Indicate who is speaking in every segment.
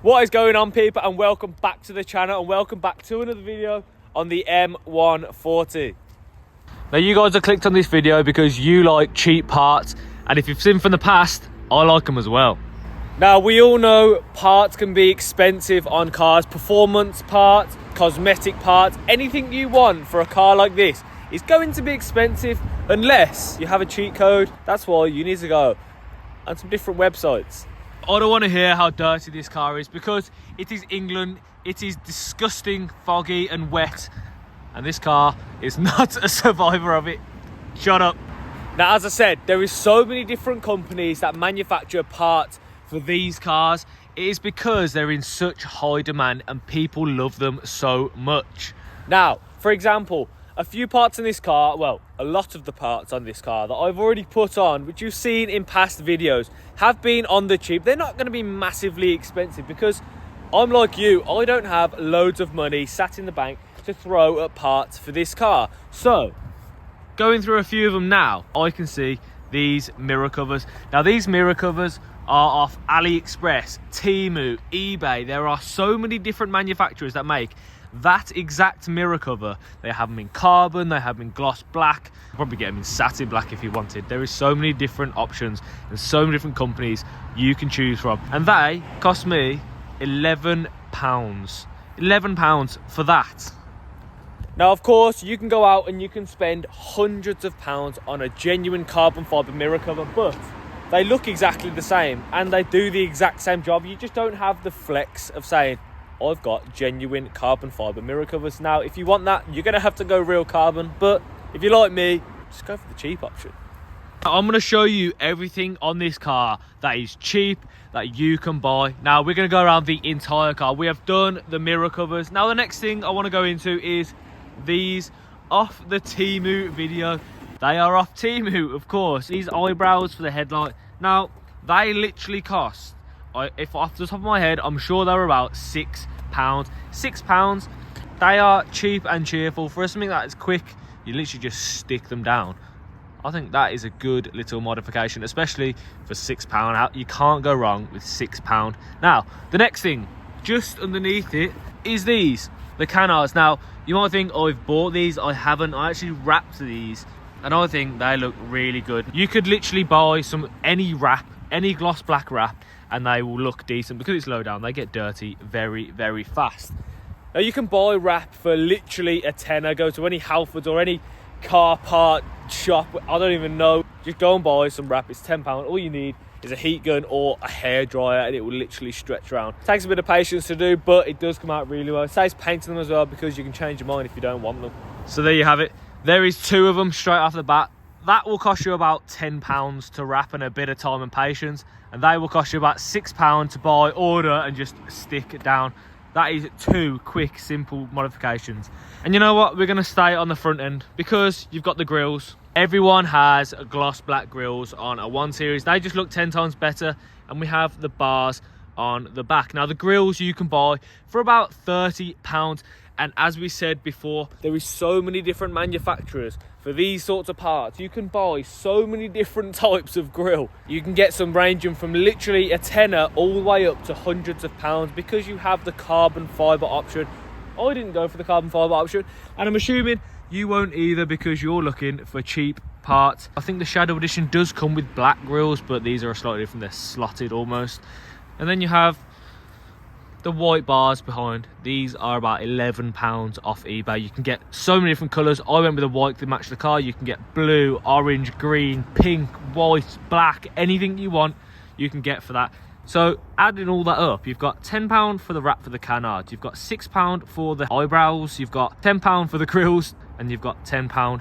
Speaker 1: What is going on, people, and welcome back to the channel and welcome back to another video on the M140. Now, you guys have clicked on this video because you like cheap parts, and if you've seen from the past, I like them as well. Now, we all know parts can be expensive on cars. Performance parts, cosmetic parts, anything you want for a car like this is going to be expensive unless you have a cheat code. That's why you need to go on some different websites. I don't want to hear how dirty this car is because it is England. It is disgusting, foggy and wet, and this car is not a survivor of it. Shut up. Now, as I said, there is so many different companies that manufacture parts for these cars. It is because they're in such high demand and people love them so much. Now, for example, a few parts in this car, well, a lot of the parts on this car that I've already put on, which you've seen in past videos, have been on the cheap. They're not going to be massively expensive because I'm like you, I don't have loads of money sat in the bank to throw at parts for this car. So, going through a few of them now, I can see these mirror covers. Now, these mirror covers are off AliExpress, Temu, eBay. There are so many different manufacturers that make that exact mirror cover. They have them in carbon, they have them in gloss black, probably get them in satin black if you wanted. There is so many different options and so many different companies you can choose from, and they cost me £11 for that. Now, of course, you can go out and you can spend hundreds of pounds on a genuine carbon fibre mirror cover, but they look exactly the same and they do the exact same job. You just don't have the flex of saying, I've got genuine carbon fibre mirror covers. Now, if you want that, you're going to have to go real carbon. But if you're like me, just go for the cheap option. I'm going to show you everything on this car that is cheap, that you can buy. Now, we're going to go around the entire car. We have done the mirror covers. Now, the next thing I want to go into is these off the Temu video. They are off Temu, of course. These eyebrows for the headlight. Now, they literally cost, if off the top of my head, I'm sure they were about £6. £6. They are cheap and cheerful for something that is quick. You literally just stick them down. I think that is a good little modification, especially for £6. You can't go wrong with £6. Now, the next thing just underneath it is these, the canards. Now, you might think, oh, I've bought these. I haven't. I actually wrapped these, and I think they look really good. You could literally buy any wrap, any gloss black wrap, and they will look decent because it's low down. They get dirty very, very fast. Now, you can buy wrap for literally a tenner. Go to any Halfords or any car part shop, I don't even know. Just go and buy some wrap. It's £10. All you need is a heat gun or a hairdryer, and it will literally stretch around. It takes a bit of patience to do, but it does come out really well. It saves painting them as well because you can change your mind if you don't want them. So there you have it. There is two of them straight off the bat. That will cost you about £10 to wrap and a bit of time and patience, and they will cost you about £6 to buy, order, and just stick it down. That is two quick, simple modifications. And you know what? We're going to stay on the front end because you've got the grills. Everyone has gloss black grills on a 1 Series. They just look 10 times better, and we have the bars on the back. Now, the grills you can buy for about £30. And as we said before, there is so many different manufacturers for these sorts of parts. You can buy so many different types of grill. You can get some ranging from literally a tenner all the way up to hundreds of pounds because you have the carbon fibre option. I didn't go for the carbon fibre option, and I'm assuming you won't either because you're looking for cheap parts. I think the Shadow Edition does come with black grills, but these are slightly different. They're slotted almost. And then you have the white bars behind. These are about £11 off eBay. You can get so many different colours. I went with a white to match the car. You can get blue, orange, green, pink, white, black, anything you want you can get for that. So adding all that up, you've got £10 for the wrap for the canards, you've got £6 for the eyebrows, you've got £10 for the grills, and you've got £10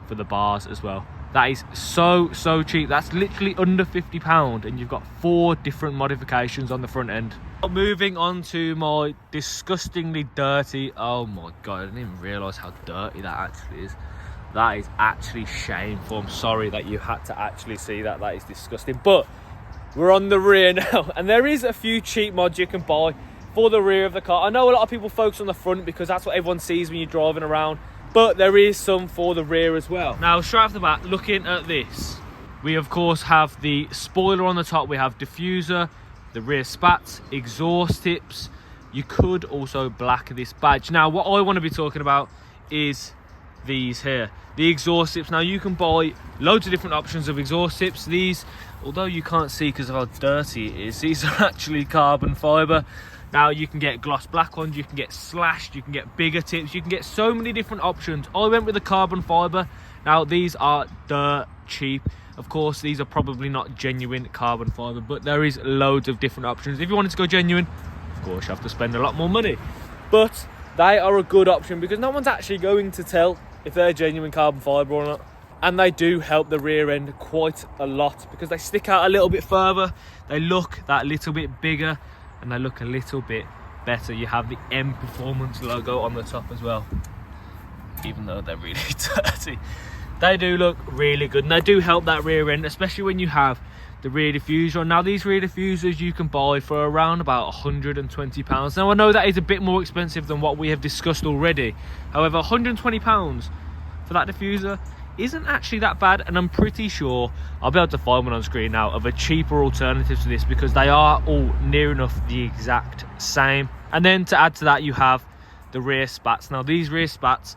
Speaker 1: for the bars as well. That is so cheap. That's literally under £50, and you've got 4 different modifications on the front end. Moving on to my disgustingly dirty, oh my god, I didn't even realise how dirty that actually is. That is actually shameful. I'm sorry that you had to actually see that. That is disgusting. But we're on the rear now, and there is a few cheap mods you can buy for the rear of the car. I know a lot of people focus on the front because that's what everyone sees when you're driving around, but there is some for the rear as well. Now, straight off the bat, looking at this, we of course have the spoiler on the top. We have diffuser, the rear spats, exhaust tips. You could also black this badge. Now, what I want to be talking about is these here, the exhaust tips. Now, you can buy loads of different options of exhaust tips. These, although you can't see because of how dirty it is, these are actually carbon fiber. Now, you can get gloss black ones, you can get slashed, you can get bigger tips, you can get so many different options. I went with the carbon fiber. Now, these are dirt cheap. Of course, these are probably not genuine carbon fiber, but there is loads of different options. If you wanted to go genuine, of course, you have to spend a lot more money. But they are a good option because no one's actually going to tell if they're genuine carbon fiber or not. And they do help the rear end quite a lot because they stick out a little bit further. They look that little bit bigger and they look a little bit better. You have the M Performance logo on the top as well, even though they're really dirty. They do look really good and they do help that rear end, especially when you have the rear diffuser. Now, these rear diffusers you can buy for around about £120. Now, I know that is a bit more expensive than what we have discussed already. However, £120 for that diffuser isn't actually that bad, and I'm pretty sure I'll be able to find one on screen now of a cheaper alternative to this because they are all near enough the exact same. And then to add to that, you have the rear spats. Now, these rear spats,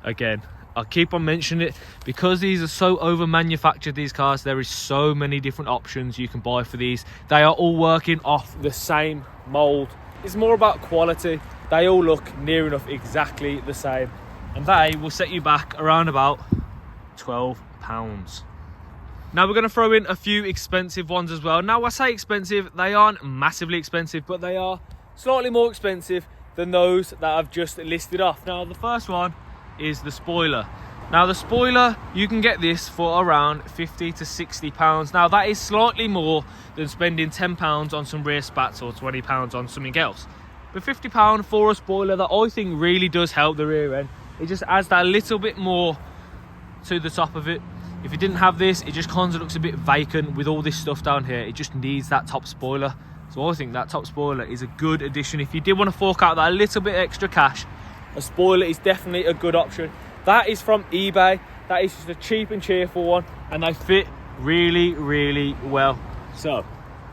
Speaker 1: again, I keep on mentioning it because these are so over manufactured, these cars. There is so many different options you can buy for these. They are all working off the same mold. It's more about quality. They all look near enough exactly the same, and they will set you back around about £12. Now, we're going to throw in a few expensive ones as well. Now, I say expensive, they aren't massively expensive, but they are slightly more expensive than those that I've just listed off. Now, the first one is the spoiler. Now, the spoiler, you can get this for around £50 to £60. Now, that is slightly more than spending £10 on some rear spats or £20 on something else. But £50 for a spoiler that I think really does help the rear end. It just adds that little bit more to the top of it. If you didn't have this, it just kind of looks a bit vacant with all this stuff down here. It just needs that top spoiler. So I think that top spoiler is a good addition. If you did want to fork out that little bit extra cash, a spoiler is definitely a good option. That is from eBay. That is just a cheap and cheerful one, and they fit really, really well. So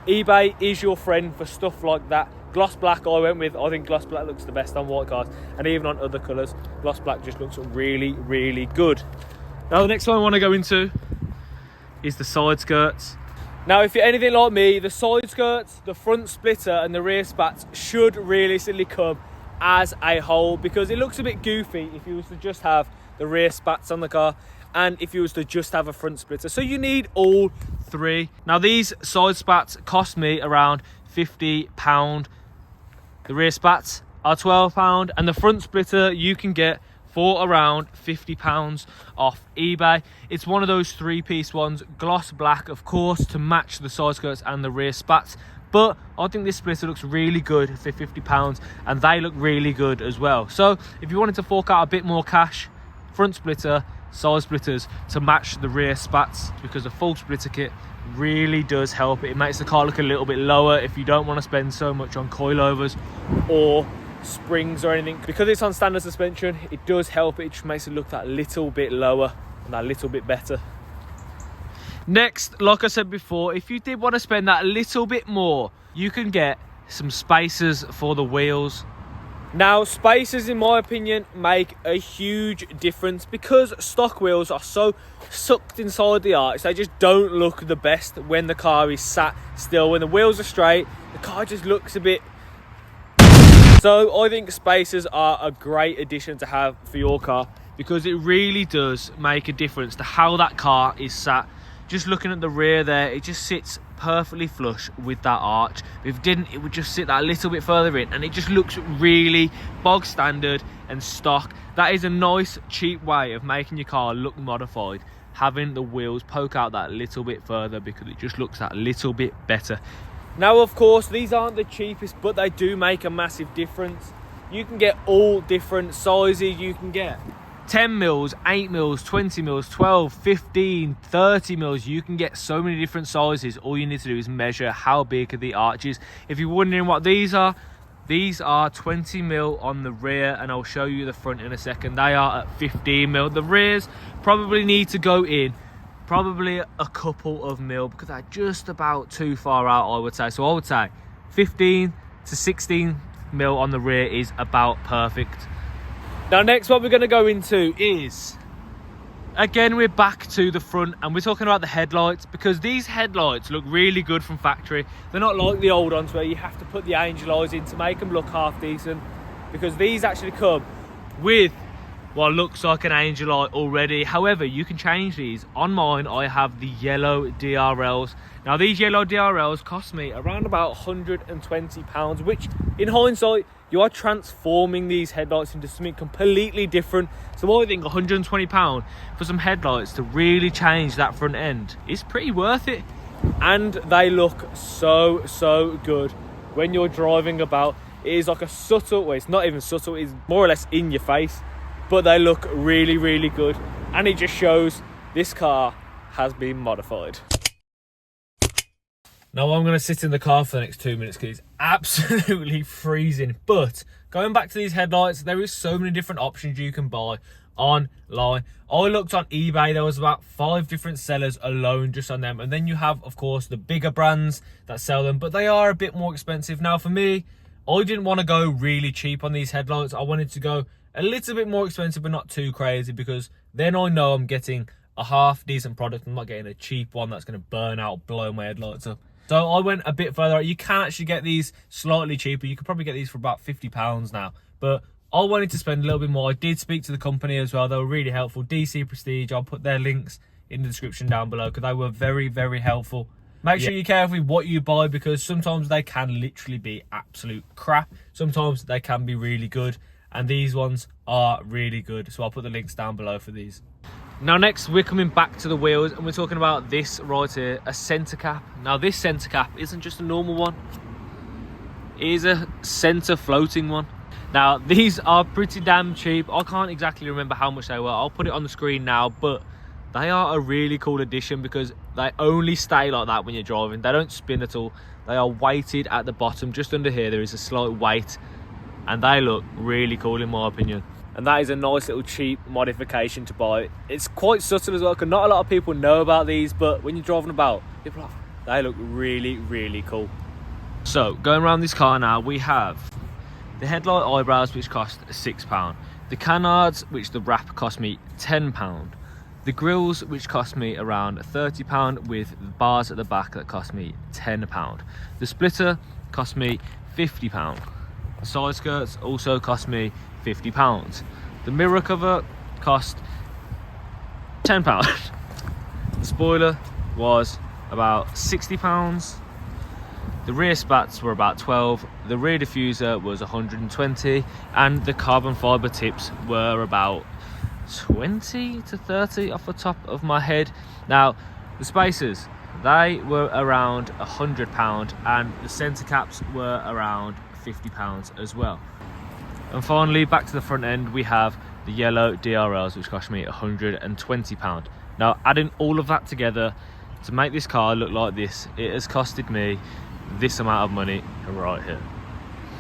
Speaker 1: eBay is your friend for stuff like that. Gloss black I went with. I think gloss black looks the best on white cars, and even on other colours, gloss black just looks really, really good. Now, the next one I want to go into is the side skirts. Now, if you're anything like me, the side skirts, the front splitter and the rear spats should realistically come as a whole because it looks a bit goofy if you was to just have the rear spats on the car and if you was to just have a front splitter. So you need all three. Now, these side spats cost me around £50. The rear spats are £12, and the front splitter you can get for around £50 off eBay. It's one of those three-piece ones, gloss black, of course, to match the side skirts and the rear spats. But I think this splitter looks really good for £50, and they look really good as well. So if you wanted to fork out a bit more cash, front splitter, side splitters to match the rear spats, because the full splitter kit really does help it. It makes the car look a little bit lower if you don't want to spend so much on coilovers or springs or anything. Because it's on standard suspension, it does help it. It just makes it look that little bit lower and that little bit better. Next, like I said before, if you did want to spend that little bit more, you can get some spacers for the wheels. Now, spacers, in my opinion, make a huge difference because stock wheels are so sucked inside the arch. They just don't look the best when the car is sat still. When the wheels are straight, the car just looks a bit... So I think spacers are a great addition to have for your car because it really does make a difference to how that car is sat. Just looking at the rear there, it just sits perfectly flush with that arch. If it didn't, it would just sit that little bit further in, and it just looks really bog standard and stock. That is a nice, cheap way of making your car look modified, having the wheels poke out that little bit further because it just looks that little bit better. Now, of course, these aren't the cheapest, but they do make a massive difference. You can get all different sizes. You can get 10 mils, 8 mils, 20 mils, 12, 15, 30 mils. You can get so many different sizes. All you need to do is measure how big are the arches. If you're wondering what these are 20 mil on the rear, and I'll show you the front in a second. They are at 15 mil. The rears probably need to go in probably a couple of mil, because they're just about too far out, I would say. So I would say 15 to 16 mil on the rear is about perfect. Now next, what we're going to go into is, again, we're back to the front, and we're talking about the headlights, because these headlights look really good from factory. They're not like the old ones where you have to put the angel eyes in to make them look half decent, because these actually come with what looks like an angel eye already. However, you can change these. On mine, I have the yellow DRLs. Now these yellow DRLs cost me around about £120, which in hindsight, you are transforming these headlights into something completely different. So I think £120 for some headlights to really change that front end is pretty worth it. And they look so good when you're driving about. It is like a subtle, well, it's not even subtle, it's more or less in your face, but they look really good, and it just shows this car has been modified. Now I'm going to sit in the car for the next 2 minutes because it's absolutely freezing. But going back to these headlights, there is so many different options you can buy online. I looked on eBay, there was about 5 different sellers alone just on them. And then you have, of course, the bigger brands that sell them, but they are a bit more expensive. Now for me, I didn't want to go really cheap on these headlights. I wanted to go a little bit more expensive, but not too crazy, because then I know I'm getting a half decent product. I'm not getting a cheap one that's going to burn out, blow my headlights up. So I went a bit further. You can actually get these slightly cheaper. You could probably get these for about £50 now. But I wanted to spend a little bit more. I did speak to the company as well. They were really helpful. DC Prestige, I'll put their links in the description down below, because they were very helpful. Make sure you're careful with what you buy, because sometimes they can literally be absolute crap. Sometimes they can be really good. And these ones are really good. So I'll put the links down below for these. Now next, we're coming back to the wheels, and we're talking about this right here, a centre cap. Now this centre cap isn't just a normal one, it is a centre floating one. Now these are pretty damn cheap. I can't exactly remember how much they were. I'll put it on the screen now, but they are a really cool addition, because they only stay like that when you're driving. They don't spin at all. They are weighted at the bottom. Just under here there is a slight weight, and they look really cool in my opinion. And that is a nice little cheap modification to buy. It's quite subtle as well, because not a lot of people know about these, but when you're driving about, people are like, they look really cool. So going around this car now, we have the headlight eyebrows, which cost £6. The canards, which the wrap cost me £10. The grills, which cost me around £30, with the bars at the back that cost me £10. The splitter cost me £50. The side skirts also cost me £50. The mirror cover cost £10. The spoiler was about £60. The rear spats were about 12. The rear diffuser was 120, and the carbon fibre tips were about 20 to 30 off the top of my head. Now the spacers, they were around £100, and the centre caps were around £50 as well. And finally, back to the front end, we have the yellow DRLs, which cost me £120. Now adding all of that together to make this car look like this, it has costed me this amount of money right here.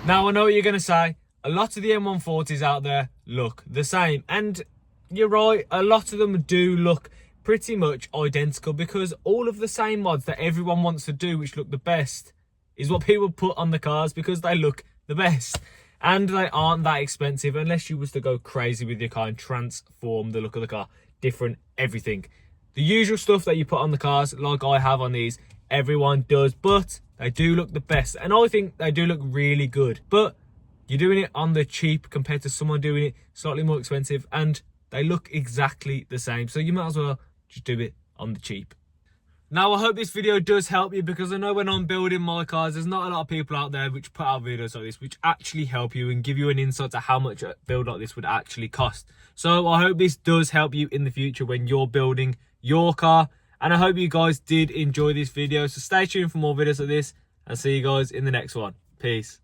Speaker 1: Now I know what you're going to say, a lot of the M140s out there look the same, and you're right, a lot of them do look pretty much identical, because all of the same mods that everyone wants to do, which look the best, is what people put on the cars because they look the best. And they aren't that expensive, unless you was to go crazy with your car and transform the look of the car, different everything. The usual stuff that you put on the cars, like I have on these, everyone does, but they do look the best, and I think they do look really good. But you're doing it on the cheap compared to someone doing it slightly more expensive, and they look exactly the same, so you might as well just do it on the cheap. Now I hope this video does help you, because I know when I'm building my cars, there's not a lot of people out there which put out videos like this which actually help you and give you an insight to how much a build like this would actually cost. So I hope this does help you in the future when you're building your car, and I hope you guys did enjoy this video. So stay tuned for more videos like this, and see you guys in the next one. Peace.